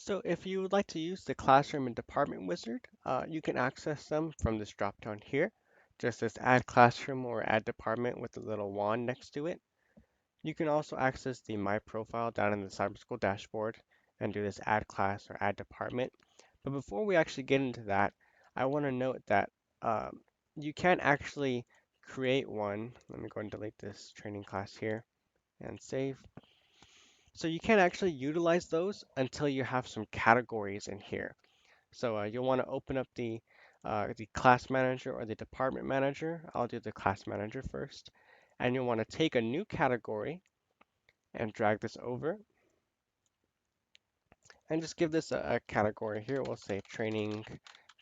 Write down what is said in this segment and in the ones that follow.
So if you would like to use the Classroom and Department Wizard, you can access them from this drop-down here. Just as Add Classroom or Add Department with the little wand next to it. You can also access the My Profile down in the Cyberschool dashboard and do this Add Class or Add Department. But before we actually get into that, I want to note that um, you can actually create one. Let me go and delete this training class here and save. So you can't actually utilize those until you have some categories in here. So you'll want to open up the class manager or the department manager. I'll do the class manager first. And you'll want to take a new category and drag this over and just give this a category here. We'll say training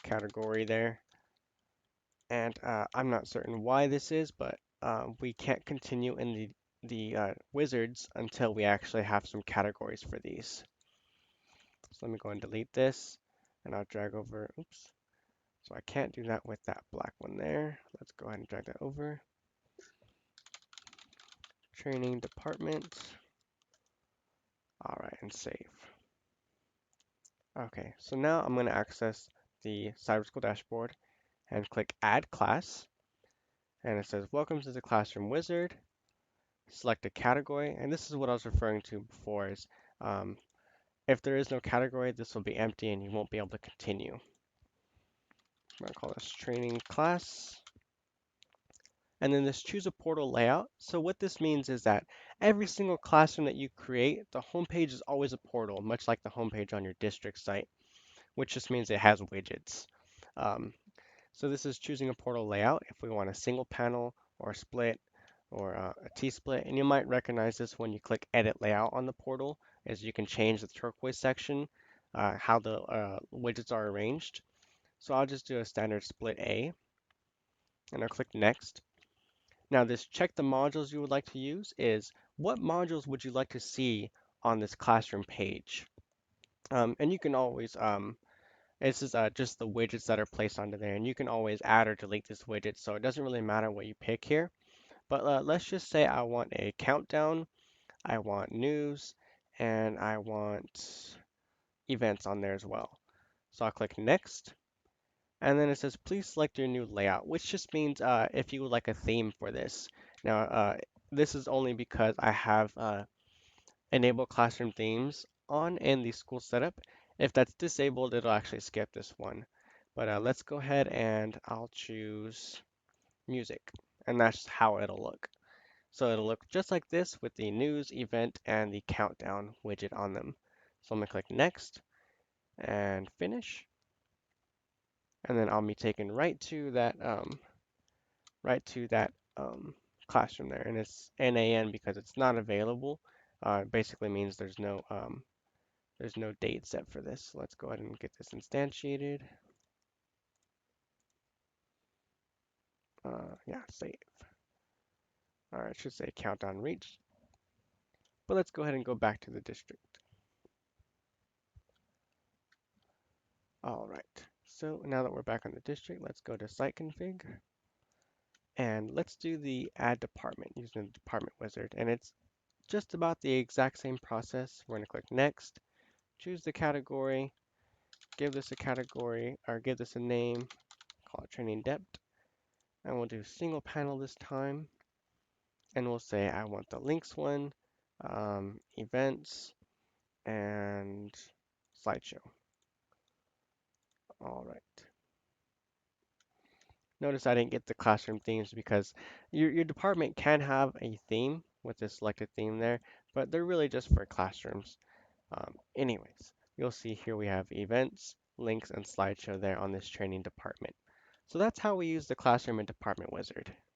category there. And I'm not certain why this is, but we can't continue in the wizards until we actually have some categories for these. So let me go and delete this and I'll drag over, oops. So I can't do that with that black one there. Let's go ahead and drag that over. Training department. All right, and save. Okay, so now I'm going to access the Cyberschool dashboard and click Add Class. And it says, Welcome to the Classroom Wizard. Select a category. And this is what I was referring to before is um, if there is no category, this will be empty and you won't be able to continue. I'm going to call this Training Class. And then this choose a portal layout. So what this means is that every single classroom that you create, the homepage is always a portal, much like the homepage on your district site, which just means it has widgets. Um, so this is choosing a portal layout if we want a single panel or a split or a T-split. And you might recognize this when you click edit layout on the portal, as you can change the turquoise section, how the widgets are arranged. So I'll just do a standard split A and I'll click next. Now, this check the modules you would like to use is what modules would you like to see on this classroom page? And you can always, this is just the widgets that are placed onto there, and you can always add or delete this widget, so it doesn't really matter what you pick here. But let's just say I want a countdown, I want news, and I want events on there as well. So I'll click next. And then it says, please select your new layout, which just means if you would like a theme for this. Now, this is only because I have enable classroom themes on in the school setup. If that's disabled, it'll actually skip this one. But let's go ahead and I'll choose music, and that's how it'll look. So it'll look just like this with the news, event, and the countdown widget on them. So I'm gonna click next and finish. And then I'll be taken right to that classroom there, and it's NaN because it's not available. It basically means there's no date set for this. So let's go ahead and get this instantiated. Yeah, save. All right, it should say countdown reached. But let's go ahead and go back to the district. All right. So now that we're back on the district, let's go to site config. And let's do the add department using the department wizard. And it's just about the exact same process. We're going to click next, choose the category, give this a category, or give this a name, call it training depth. And we'll do single panel this time. And we'll say I want the links one, events, and slideshow. All right. Notice I didn't get the classroom themes because your department can have a theme with the selected theme there, but they're really just for classrooms. Anyways, you'll see here we have events, links, and slideshow there on this training department. So that's how we use the classroom and department wizard.